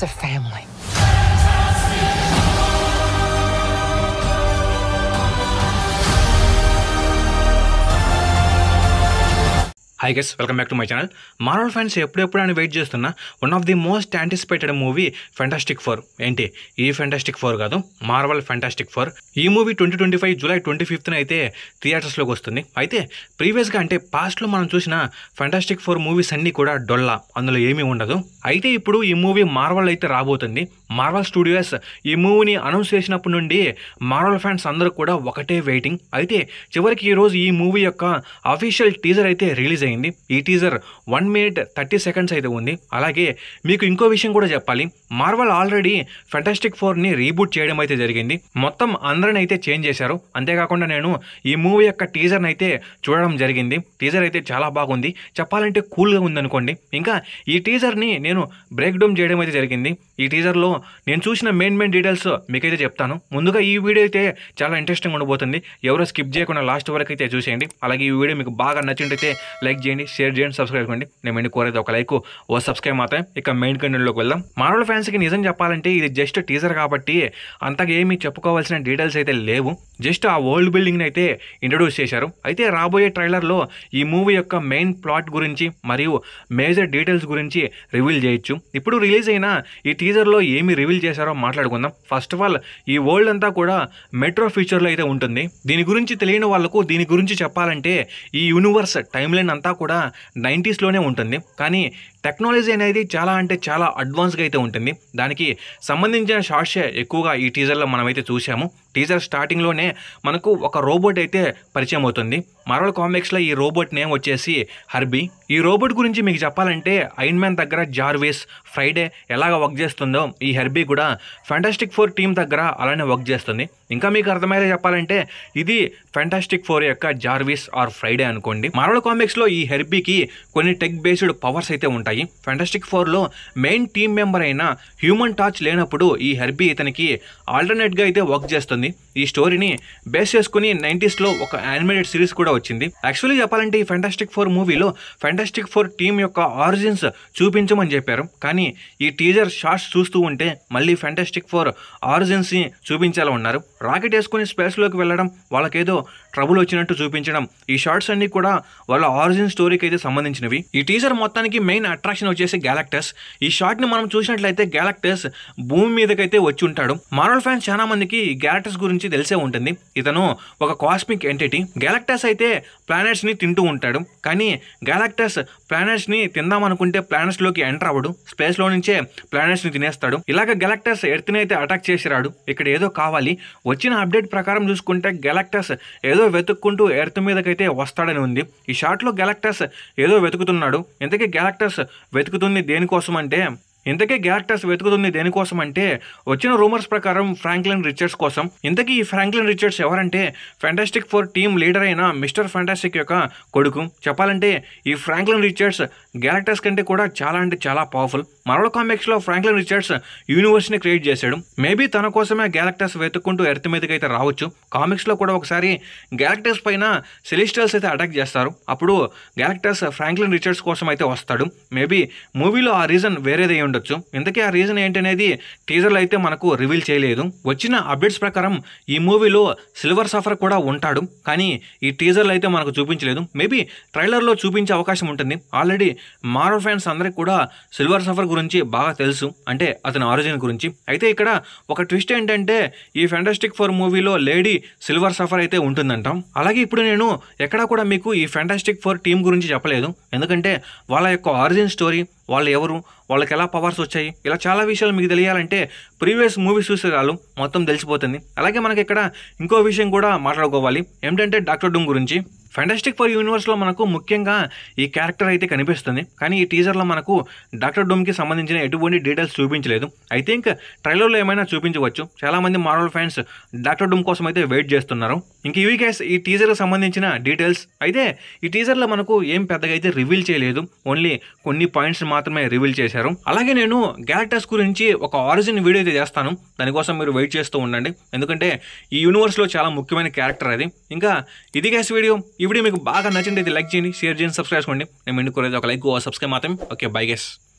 a family. Hi guys, welcome back to my channel. Marvel fans ఎప్పుడెప్పుడు wait చేస్తున్న one of the most anticipated movie fantastic four. ఏంటి ఈ fantastic four కాదు, marvel fantastic four. ఈ movie 2025 July 25th అయితే థియేటర్స్లోకి వస్తుంది. అయితే ప్రీవియస్గా అంటే పాస్ట్లో మనం చూసిన ఫెంటాస్టిక్ ఫోర్ మూవీస్ అన్నీ కూడా డొల్లా, అందులో ఏమీ ఉండదు. అయితే ఇప్పుడు ఈ మూవీ మార్వల్ అయితే రాబోతుంది. మార్వల్ స్టూడియోస్ ఈ మూవీని అనౌన్స్ చేసినప్పటి నుండి మార్వల్ ఫ్యాన్స్ అందరూ కూడా ఒకటే వెయిటింగ్. అయితే చివరికి ఈరోజు ఈ మూవీ యొక్క అఫీషియల్ టీజర్ అయితే రిలీజ్ అయింది. ఈ టీజర్ 1 minute 30 seconds అయితే ఉంది. అలాగే మీకు ఇంకో విషయం కూడా చెప్పాలి, మార్వల్ ఆల్రెడీ ఫెంటాస్టిక్ ఫోర్ని రీబూట్ చేయడం అయితే జరిగింది. మొత్తం అందరిని అయితే చేంజ్ చేశారు. అంతేకాకుండా నేను ఈ మూవీ యొక్క టీజర్ని అయితే చూడడం జరిగింది. టీజర్ అయితే చాలా బాగుంది, చెప్పాలంటే కూల్గా ఉందనుకోండి. ఇంకా ఈ టీజర్ని నేను బ్రేక్ డౌన్ చేయడం అయితే జరిగింది. ఈ టీజర్లో నేను చూసిన మెయిన్ డీటెయిల్స్ మీకైతే చెప్తాను. ముందుగా ఈ వీడియో అయితే చాలా ఇంట్రెస్టింగ్ ఉండబోతుంది. ఎవరో స్కిప్ చేయకుండా లాస్ట్ వరకు అయితే చూసేయండి. అలాగే ఈ వీడియో మీకు బాగా నచ్చినట్టయితే లైక్ చేయండి, షేర్ చేయండి, సబ్స్క్రైబ్ చేయండి. నేను మెయిన్ కోరేది ఒక లైక్, ఓ సబ్స్క్రైబ్ మాత్రమే. ఇక మెయిన్ కంటెంట్లోకి వెళ్దాం. మార్వల్ ఫ్యాన్స్కి నిజం చెప్పాలంటే ఇది జస్ట్ టీజర్ కాబట్టి అంతగా ఏమీ చెప్పుకోవాల్సిన డీటెయిల్స్ అయితే లేవు. జస్ట్ ఆ వరల్డ్ బిల్డింగ్ని అయితే ఇంట్రొడ్యూస్ చేశారు. అయితే రాబోయే ట్రైలర్లో ఈ మూవీ యొక్క మెయిన్ ప్లాట్ గురించి మరియు మేజర్ డీటెయిల్స్ గురించి రివీల్ చేయొచ్చు. ఇప్పుడు రిలీజ్ అయిన ఈ టీజర్లో ఏమి రివీల్ చేశారో మాట్లాడుకుందాం. ఫస్ట్ ఆఫ్ ఆల్ ఈ వరల్డ్ అంతా కూడా మెట్రో ఫ్యూచర్లో అయితే ఉంటుంది. దీని గురించి తెలియని వాళ్ళకు దీని గురించి చెప్పాలంటే ఈ యూనివర్స్ టైమ్ లైన్ అంతా కూడా 90sలోనే ఉంటుంది. కానీ టెక్నాలజీ అనేది చాలా అంటే చాలా అడ్వాన్స్గా అయితే ఉంటుంది. దానికి సంబంధించిన షార్ట్సే ఎక్కువగా ఈ టీజర్లో మనమైతే చూసాము. టీజర్ స్టార్టింగ్లోనే మనకు ఒక రోబోట్ అయితే పరిచయం అవుతుంది. మార్వల్ కామిక్స్లో ఈ రోబోట్ నేమ్ వచ్చేసి హర్బీ. ఈ రోబోట్ గురించి మీకు చెప్పాలంటే ఐరన్ మ్యాన్ దగ్గర జార్విస్, ఫ్రైడే ఎలాగ వర్క్ చేస్తుందో ఈ హెర్బీ కూడా ఫెంటాస్టిక్ ఫోర్ టీం దగ్గర అలానే వర్క్ చేస్తుంది. ఇంకా మీకు అర్థమయ్యేలా చెప్పాలంటే ఇది ఫెంటాస్టిక్ ఫోర్ యొక్క జార్విస్ ఆర్ ఫ్రైడే అనుకోండి. మార్వల్ కామిక్స్లో ఈ హెర్బీకి కొన్ని టెక్ బేస్డ్ పవర్స్ అయితే ఉంటాయి. ఫెంటాస్టిక్ ఫోర్లో మెయిన్ టీం మెంబర్ అయిన హ్యూమన్ టార్చ్ లేనప్పుడు ఈ హెర్బీ ఇతనికి ఆల్టర్నేట్గా అయితే వర్క్ చేస్తుంది. ఈ స్టోరీని బేస్ చేసుకుని 90sలో ఒక యానిమేటెడ్ సిరీస్ కూడా వచ్చింది. యాక్చువల్లీ చెప్పాలంటే ఈ ఫెంటాస్టిక్ ఫోర్ మూవీలో ఫెంటాస్టిక్ ఫోర్ టీం యొక్క ఆరిజిన్స్ చూపించమని చెప్పారు. కానీ ఈ టీజర్ షార్ట్స్ చూస్తూ ఉంటే మళ్ళీ ఫెంటాస్టిక్ ఫోర్ ఆరిజిన్స్ని చూపించాలని ఉన్నారు. రాకెట్ వేసుకుని స్పేస్లోకి వెళ్ళడం, వాళ్ళకేదో ట్రబుల్ వచ్చినట్టు చూపించడం, ఈ షార్ట్స్ అన్ని కూడా వాళ్ళ ఆరిజిన్ స్టోరీకి అయితే సంబంధించినవి. ఈ టీజర్ మొత్తానికి మెయిన్ అట్రాక్షన్ వచ్చేసి గ్యాలక్టస్. ఈ షార్ట్ని మనం చూసినట్లయితే గ్యాలక్టస్ భూమి మీదకైతే వచ్చి ఉంటాడు. మార్వల్ ఫ్యాన్స్ చాలా మందికి గ్యాలక్టస్ గురించి తెలిసే ఉంటుంది. ఇతను ఒక కాస్మిక్ ఎంటిటీ. గ్యాలక్టస్ అయితే ప్లానెట్స్ని తింటూ ఉంటాడు. కానీ గ్యాలక్టస్ ప్లానెట్స్ని తిందామనుకుంటే ప్లానెట్స్లోకి ఎంటర్ అవ్వడు, స్పేస్లో నుంచే ప్లానెట్స్ని తినేస్తాడు. ఇలాగ గ్యాలక్టస్ ఎర్త్ని అయితే అటాక్ చేసిరాడు. ఇక్కడ ఏదో కావాలి. వచ్చిన అప్డేట్ ప్రకారం చూసుకుంటే గ్యాలక్టస్ ఏదో వెతుక్కుంటూ ఎర్త్ మీదకైతే వస్తాడని ఉంది. ఈ షాట్లో గ్యాలక్టస్ ఏదో వెతుకుతున్నాడు. ఇంతకీ గ్యాలక్టస్ వెతుకుతుంది దేనికోసం అంటే వచ్చిన రూమర్స్ ప్రకారం ఫ్రాంక్లిన్ రిచర్డ్స్ కోసం. ఇంతకీ ఈ ఫ్రాంక్లిన్ రిచర్డ్స్ ఎవరంటే ఫెంటాస్టిక్ ఫోర్ టీం లీడర్ అయిన మిస్టర్ ఫెంటాస్టిక్ యొక్క కొడుకు. చెప్పాలంటే ఈ ఫ్రాంక్లిన్ రిచర్డ్స్ గ్యాలక్టస్ కంటే కూడా చాలా అంటే చాలా పవర్ఫుల్. మార్వల్ కామిక్స్లో ఫ్రాంక్లిన్ రిచర్డ్స్ యూనివర్స్ని క్రియేట్ చేశాడు. మేబీ తన కోసమే గ్యాలక్టస్ వెతుక్కుంటూ ఎర్త్ మీదకి అయితే రావచ్చు. కామిక్స్లో కూడా ఒకసారి గ్యాలక్టస్ పైన సెలెస్టియల్స్ అయితే అటాక్ చేస్తారు. అప్పుడు గ్యాలక్టస్ ఫ్రాంక్లిన్ రిచర్డ్స్ కోసం అయితే వస్తాడు. మేబీ మూవీలో ఆ రీజన్ వేరేదే ఉండొచ్చు. ఇంతకీ ఆ రీజన్ ఏంటనేది టీజర్లో అయితే మనకు రివీల్ చేయలేదు. వచ్చిన అప్డేట్స్ ప్రకారం ఈ మూవీలో సిల్వర్ సఫర్ కూడా ఉంటాడు. కానీ ఈ టీజర్లో అయితే మనకు చూపించలేదు. మేబీ ట్రైలర్లో చూపించే అవకాశం ఉంటుంది. ఆల్రెడీ మార్వల్ ఫ్యాన్స్ అందరికి కూడా సిల్వర్ సఫర్ గురించి బాగా తెలుసు, అంటే అతని ఆరిజిన్ గురించి. అయితే ఇక్కడ ఒక ట్విస్ట్ ఏంటంటే ఈ ఫెంటాస్టిక్ ఫోర్ మూవీలో లేడీ సిల్వర్ సఫర్ అయితే ఉంటుందంటాం. అలాగే ఇప్పుడు నేను ఎక్కడా కూడా మీకు ఈ ఫెంటాస్టిక్ ఫోర్ టీం గురించి చెప్పలేదు. ఎందుకంటే వాళ్ళ యొక్క ఆరిజిన్ స్టోరీ, వాళ్ళు ఎవరు, వాళ్ళకి ఎలా పవర్స్ వచ్చాయి, ఇలా చాలా విషయాలు మీకు తెలియాలంటే ప్రీవియస్ మూవీస్ చూసే వాళ్ళు మొత్తం తెలిసిపోతుంది. అలాగే మనకి ఇక్కడ ఇంకో విషయం కూడా మాట్లాడుకోవాలి. ఏంటంటే డాక్టర్ డూమ్ గురించి. ఫెంటాస్టిక్ ఫోర్ యూనివర్స్లో మనకు ముఖ్యంగా ఈ క్యారెక్టర్ అయితే కనిపిస్తుంది. కానీ ఈ టీజర్లో మనకు డాక్టర్ డూమ్కి సంబంధించిన ఎటువంటి డీటెయిల్స్ చూపించలేదు. ఐ థింక్ ట్రైలర్లో ఏమైనా చూపించవచ్చు. చాలామంది మార్వల్ ఫ్యాన్స్ డాక్టర్ డూమ్ కోసం అయితే వెయిట్ చేస్తున్నారు. ఇంక ఇవి గైస్ ఈ టీజర్కి సంబంధించిన డీటెయిల్స్. అయితే ఈ టీజర్లో మనకు ఏం పెద్దగా అయితే రివీల్ చేయలేదు, ఓన్లీ కొన్ని పాయింట్స్ మాత్రమే రివీల్ చేశారు. అలాగే నేను గ్యాలక్టస్ గురించి ఒక ఆరిజిన్ వీడియో అయితే చేస్తాను. దానికోసం మీరు వెయిట్ చేస్తూ ఉండండి. ఎందుకంటే ఈ యూనివర్స్లో చాలా ముఖ్యమైన క్యారెక్టర్ అది. ఇంకా ఇది గైస్ వీడియో. ఈ వీడియో మీకు బాగా నచ్చింది అయితే లైక్ చేయండి, షేర్ చేయండి, సబ్స్క్రైబ్ చేసుకోండి. నేను ఎందుకు ఒక లైక్, సబ్స్క్రైబ్ మాత్రం. Okay, bye guys.